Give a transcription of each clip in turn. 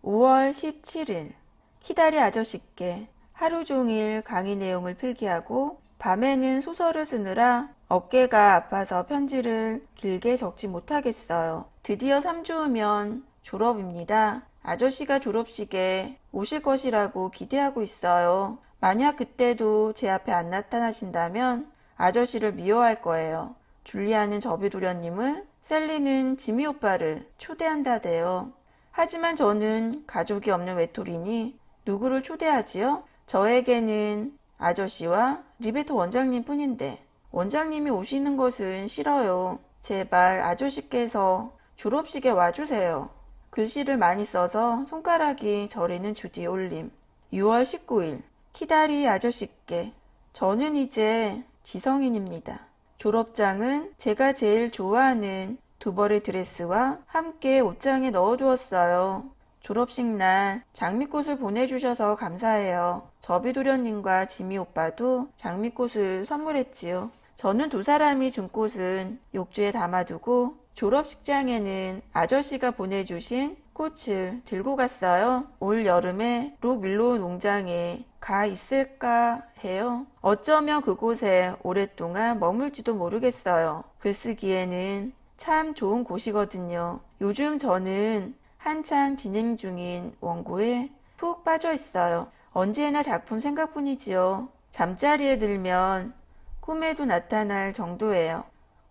5월 17일 키다리 아저씨께 하루 종일 강의 내용을 필기하고 밤에는 소설을 쓰느라 어깨가 아파서 편지를 길게 적지 못하겠어요. 드디어 3주 후면 졸업입니다. 아저씨가 졸업식에 오실 것이라고 기대하고 있어요. 만약 그때도 제 앞에 안 나타나신다면 아저씨를 미워할 거예요. 줄리아는 저비도련님을, 셀리는 지미 오빠를 초대한다대요. 하지만 저는 가족이 없는 외톨이니 누구를 초대하지요? 저에게는 아저씨와 리베토 원장님 뿐인데 원장님이 오시는 것은 싫어요. 제발 아저씨께서 졸업식에 와주세요. 글씨를 많이 써서 손가락이 저리는 주디 올림. 6월 19일 키다리 아저씨께 저는 이제 지성인입니다. 졸업장은 제가 제일 좋아하는 두 벌의 드레스와 함께 옷장에 넣어두었어요. 졸업식 날 장미꽃을 보내주셔서 감사해요. 저비도련님과 지미 오빠도 장미꽃을 선물했지요. 저는 두 사람이 준 꽃은 욕조에 담아두고 졸업식장에는 아저씨가 보내주신 꽃을 들고 갔어요. 올 여름에 록윌로우 농장에 가 있을까 해요. 어쩌면 그곳에 오랫동안 머물지도 모르겠어요. 글쓰기에는 참 좋은 곳이거든요. 요즘 저는 한창 진행 중인 원고에 푹 빠져 있어요. 언제나 작품 생각뿐이지요. 잠자리에 들면 꿈에도 나타날 정도예요.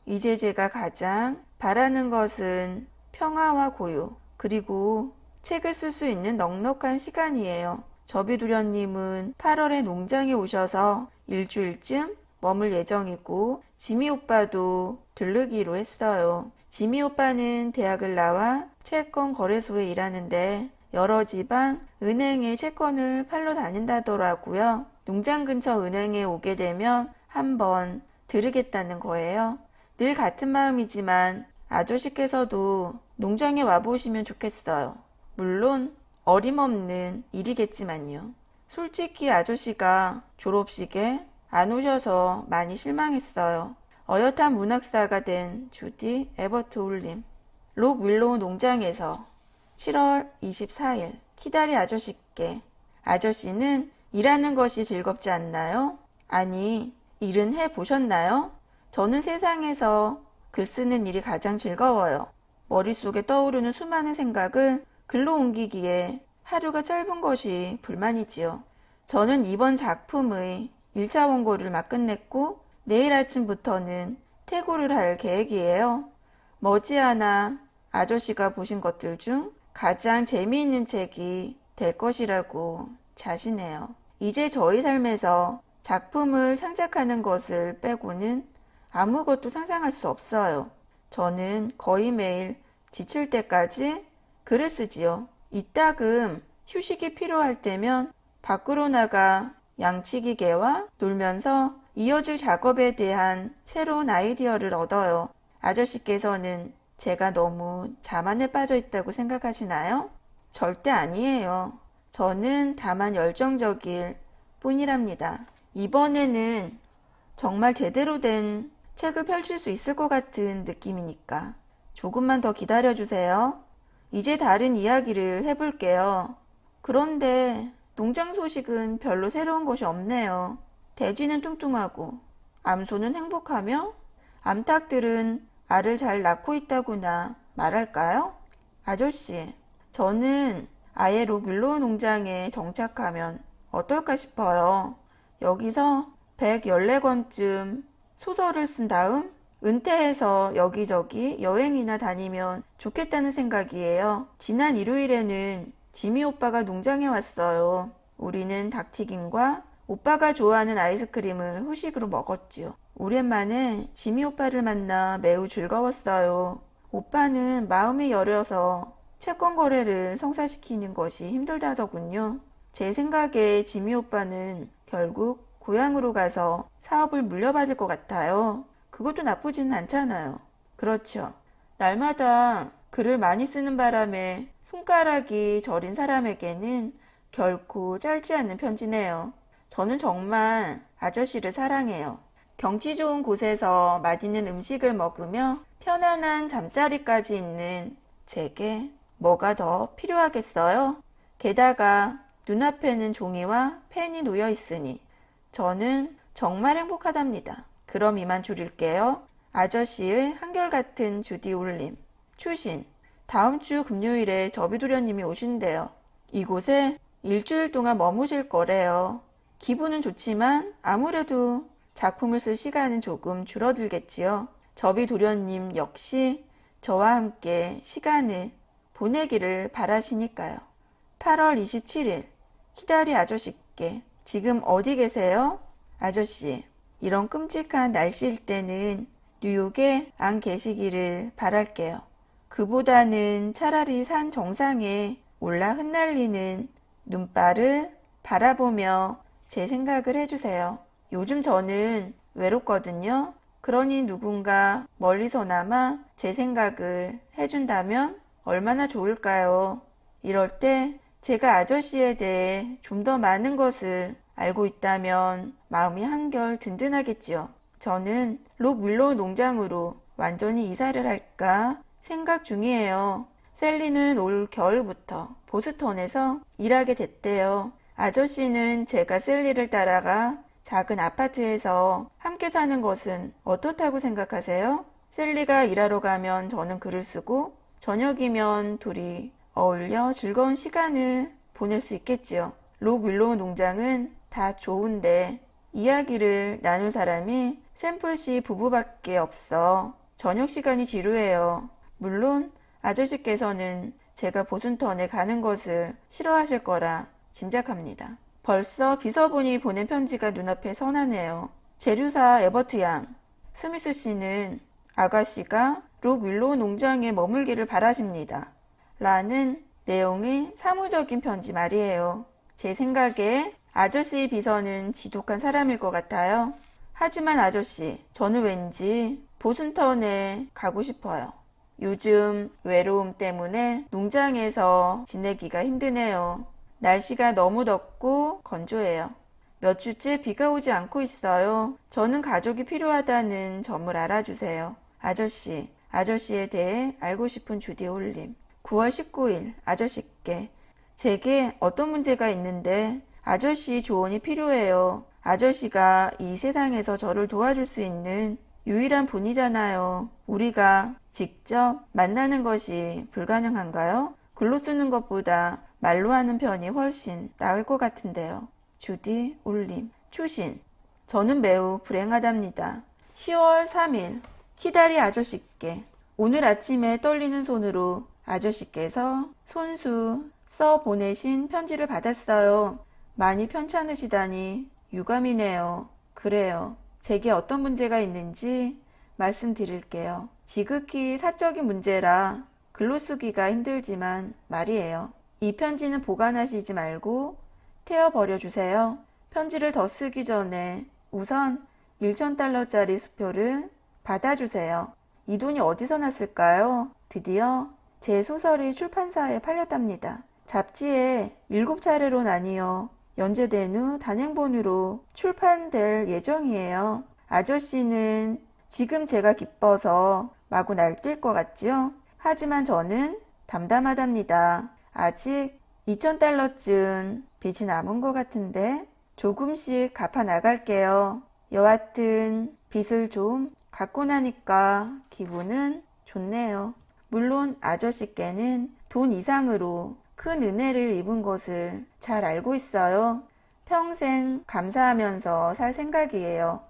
이제 제가 가장 바라는 것은 평화와 고요, 그리고 책을 쓸 수 있는 넉넉한 시간이에요. 저비도련님은 8월에 농장에 오셔서 일주일쯤 머물 예정이고 지미 오빠도 들르기로 했어요. 지미 오빠는 대학을 나와 채권 거래소에 일하는데 여러 지방 은행에 채권을 팔러 다닌다더라고요. 농장 근처 은행에 오게 되면 한번 들으겠다는 거예요. 늘 같은 마음이지만 아저씨께서도 농장에 와보시면 좋겠어요. 물론 어림없는 일이겠지만요. 솔직히 아저씨가 졸업식에 안 오셔서 많이 실망했어요. 어엿한 문학사가 된 주디 에버트 올림. 록윌로우 농장에서 7월 24일 키다리 아저씨께 아저씨는 일하는 것이 즐겁지 않나요? 아니, 일은 해보셨나요? 저는 세상에서 글 쓰는 일이 가장 즐거워요. 머릿속에 떠오르는 수많은 생각을 글로 옮기기에 하루가 짧은 것이 불만이지요. 저는 이번 작품의 1차 원고를 막 끝냈고 내일 아침부터는 퇴고를 할 계획이에요. 머지않아 아저씨가 보신 것들 중 가장 재미있는 책이 될 것이라고 자신해요. 이제 저희 삶에서 작품을 창작하는 것을 빼고는 아무것도 상상할 수 없어요. 저는 거의 매일 지칠 때까지 글을 쓰지요. 이따금 휴식이 필요할 때면 밖으로 나가 양치기 개와 놀면서 이어질 작업에 대한 새로운 아이디어를 얻어요. 아저씨께서는 제가 너무 자만에 빠져 있다고 생각하시나요? 절대 아니에요. 저는 다만 열정적일 뿐이랍니다. 이번에는 정말 제대로 된 책을 펼칠 수 있을 것 같은 느낌이니까 조금만 더 기다려주세요. 이제 다른 이야기를 해볼게요. 그런데 농장 소식은 별로 새로운 것이 없네요. 돼지는 뚱뚱하고 암소는 행복하며 암탉들은 알을 잘 낳고 있다고나 말할까요? 아저씨, 저는 아예 록윌로우 농장에 정착하면 어떨까 싶어요. 여기서 114권쯤 소설을 쓴 다음 은퇴해서 여기저기 여행이나 다니면 좋겠다는 생각이에요. 지난 일요일에는 지미 오빠가 농장에 왔어요. 우리는 닭튀김과 오빠가 좋아하는 아이스크림을 후식으로 먹었지요. 오랜만에 지미 오빠를 만나 매우 즐거웠어요. 오빠는 마음이 여려서 채권 거래를 성사시키는 것이 힘들다더군요. 제 생각에 지미 오빠는 결국 고향으로 가서 사업을 물려받을 것 같아요. 그것도 나쁘지는 않잖아요. 그렇죠. 날마다 글을 많이 쓰는 바람에 손가락이 저린 사람에게는 결코 짧지 않는 편지네요. 저는 정말 아저씨를 사랑해요. 경치 좋은 곳에서 맛있는 음식을 먹으며 편안한 잠자리까지 있는 제게 뭐가 더 필요하겠어요? 게다가 눈앞에는 종이와 펜이 놓여 있으니 저는 정말 행복하답니다. 그럼 이만 줄일게요. 아저씨의 한결같은 주디 울림. 추신. 다음 주 금요일에 저비도련님이 오신대요. 이곳에 일주일 동안 머무실 거래요. 기분은 좋지만 아무래도 작품을 쓸 시간은 조금 줄어들겠지요. 저비도련님 역시 저와 함께 시간을 보내기를 바라시니까요. 8월 27일 히다리 아저씨께 지금 어디 계세요? 아저씨, 이런 끔찍한 날씨일 때는 뉴욕에 안 계시기를 바랄게요. 그보다는 차라리 산 정상에 올라 흩날리는 눈발을 바라보며 제 생각을 해주세요. 요즘 저는 외롭거든요. 그러니 누군가 멀리서나마 제 생각을 해준다면 얼마나 좋을까요? 이럴 때 제가 아저씨에 대해 좀 더 많은 것을 알고 있다면 마음이 한결 든든하겠지요. 저는 록 윌로우 농장으로 완전히 이사를 할까 생각 중이에요. 셀리는 올 겨울부터 보스턴에서 일하게 됐대요. 아저씨는 제가 셀리를 따라가 작은 아파트에서 함께 사는 것은 어떻다고 생각하세요? 셀리가 일하러 가면 저는 글을 쓰고 저녁이면 둘이 어울려 즐거운 시간을 보낼 수 있겠지요. 록 윌로우 농장은 다 좋은데 이야기를 나눌 사람이 샘플씨 부부밖에 없어 저녁 시간이 지루해요. 물론 아저씨께서는 제가 보슨턴에 가는 것을 싫어하실 거라 짐작합니다. 벌써 비서분이 보낸 편지가 눈앞에 선하네요. 재료사 에버트 양, 스미스 씨는 아가씨가 록 윌로우 농장에 머물기를 바라십니다. 라는 내용의 사무적인 편지 말이에요. 제 생각에 아저씨 비서는 지독한 사람일 것 같아요. 하지만 아저씨, 저는 왠지 보슨턴에 가고 싶어요. 요즘 외로움 때문에 농장에서 지내기가 힘드네요. 날씨가 너무 덥고 건조해요. 몇 주째 비가 오지 않고 있어요. 저는 가족이 필요하다는 점을 알아주세요. 아저씨, 아저씨에 대해 알고 싶은 주디 올림. 9월 19일 아저씨께 제게 어떤 문제가 있는데 아저씨 조언이 필요해요. 아저씨가 이 세상에서 저를 도와줄 수 있는 유일한 분이잖아요. 우리가 직접 만나는 것이 불가능한가요? 글로 쓰는 것보다 말로 하는 편이 훨씬 나을 것 같은데요. 주디 올림. 추신. 저는 매우 불행하답니다. 10월 3일 히다리 아저씨께 오늘 아침에 떨리는 손으로 아저씨께서 손수 써 보내신 편지를 받았어요. 많이 편찮으시다니 유감이네요. 그래요. 제게 어떤 문제가 있는지 말씀드릴게요. 지극히 사적인 문제라 글로 쓰기가 힘들지만 말이에요. 이 편지는 보관하시지 말고 태워버려 주세요. 편지를 더 쓰기 전에 우선 1,000달러짜리 수표를 받아주세요. 이 돈이 어디서 났을까요? 드디어 제 소설이 출판사에 팔렸답니다. 잡지에 7차례로 나뉘어 연재된 후 단행본으로 출판될 예정이에요. 아저씨는 지금 제가 기뻐서 마구 날뛸 것 같지요? 하지만 저는 담담하답니다. 아직 2,000달러쯤 빚이 남은 것 같은데 조금씩 갚아 나갈게요. 여하튼 빚을 좀 갚고 나니까 기분은 좋네요. 물론 아저씨께는 돈 이상으로 큰 은혜를 입은 것을 잘 알고 있어요. 평생 감사하면서 살 생각이에요.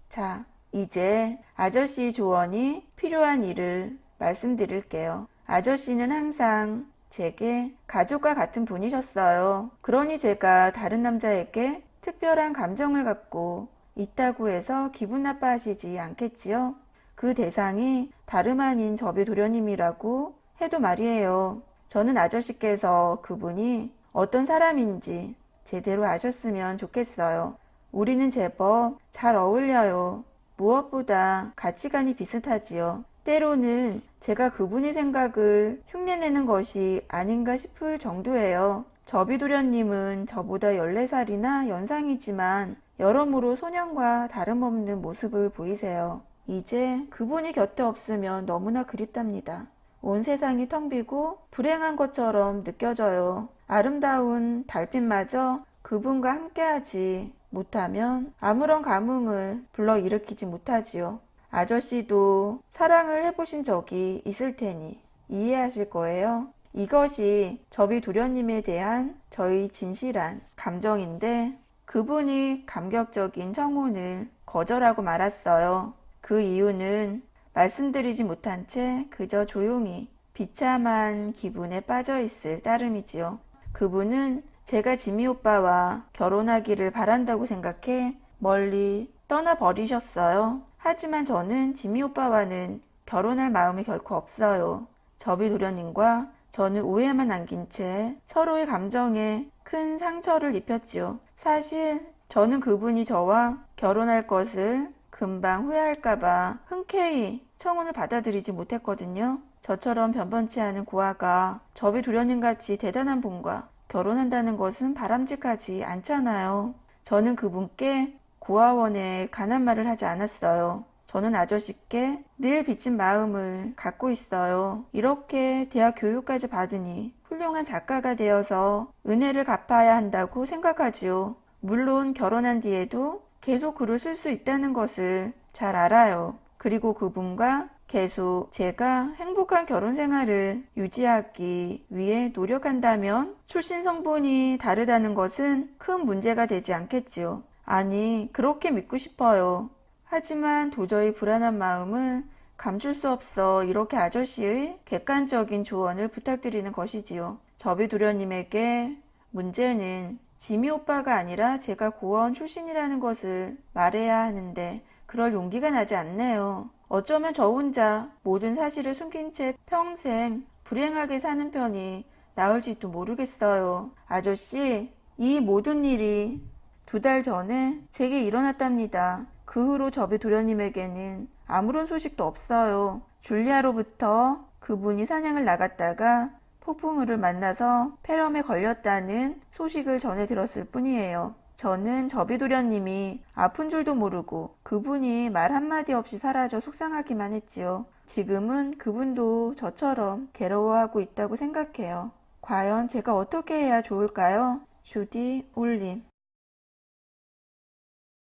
자, 이제 아저씨 조언이 필요한 일을 말씀드릴게요. 아저씨는 항상 제게 가족과 같은 분이셨어요. 그러니 제가 다른 남자에게 특별한 감정을 갖고 있다고 해서 기분 나빠하시지 않겠지요? 그 대상이 다름 아닌 저비 도련님이라고 해도 말이에요. 저는 아저씨께서 그분이 어떤 사람인지 제대로 아셨으면 좋겠어요. 우리는 제법 잘 어울려요. 무엇보다 가치관이 비슷하지요. 때로는 제가 그분의 생각을 흉내내는 것이 아닌가 싶을 정도예요. 저비도련님은 저보다 14살이나 연상이지만 여러모로 소년과 다름없는 모습을 보이세요. 이제 그분이 곁에 없으면 너무나 그립답니다. 온 세상이 텅 비고 불행한 것처럼 느껴져요. 아름다운 달빛마저 그분과 함께하지 못하면 아무런 감흥을 불러일으키지 못하지요. 아저씨도 사랑을 해보신 적이 있을 테니 이해하실 거예요. 이것이 접이 도련님에 대한 저의 진실한 감정인데 그분이 감격적인 청혼을 거절하고 말았어요. 그 이유는 말씀드리지 못한 채 그저 조용히 비참한 기분에 빠져 있을 따름이지요. 그분은 제가 지미 오빠와 결혼하기를 바란다고 생각해 멀리 떠나버리셨어요. 하지만 저는 지미 오빠와는 결혼할 마음이 결코 없어요. 접이 도련님과 저는 오해만 남긴 채 서로의 감정에 큰 상처를 입혔지요. 사실 저는 그분이 저와 결혼할 것을 금방 후회할까봐 흔쾌히 청혼을 받아들이지 못했거든요. 저처럼 변변치 않은 고아가 접이 도련님같이 대단한 분과 결혼한다는 것은 바람직하지 않잖아요. 저는 그분께 고아원에 관한 말을 하지 않았어요. 저는 아저씨께 늘 빚진 마음을 갖고 있어요. 이렇게 대학 교육까지 받으니 훌륭한 작가가 되어서 은혜를 갚아야 한다고 생각하지요. 물론 결혼한 뒤에도 계속 글을 쓸 수 있다는 것을 잘 알아요. 그리고 그분과 계속 제가 행복한 결혼 생활을 유지하기 위해 노력한다면 출신 성분이 다르다는 것은 큰 문제가 되지 않겠지요. 아니, 그렇게 믿고 싶어요. 하지만 도저히 불안한 마음을 감출 수 없어 이렇게 아저씨의 객관적인 조언을 부탁드리는 것이지요. 접이 도련님에게 문제는 지미 오빠가 아니라 제가 고아원 출신이라는 것을 말해야 하는데 그럴 용기가 나지 않네요. 어쩌면 저 혼자 모든 사실을 숨긴 채 평생 불행하게 사는 편이 나을지도 모르겠어요. 아저씨, 이 모든 일이 2달 전에 제게 일어났답니다. 그 후로 접이 도련님에게는 아무런 소식도 없어요. 줄리아로부터 그분이 사냥을 나갔다가 폭풍우를 만나서 폐렴에 걸렸다는 소식을 전해 들었을 뿐이에요. 저는 접이 도련님이 아픈 줄도 모르고 그분이 말 한마디 없이 사라져 속상하기만 했지요. 지금은 그분도 저처럼 괴로워하고 있다고 생각해요. 과연 제가 어떻게 해야 좋을까요? 주디 올림.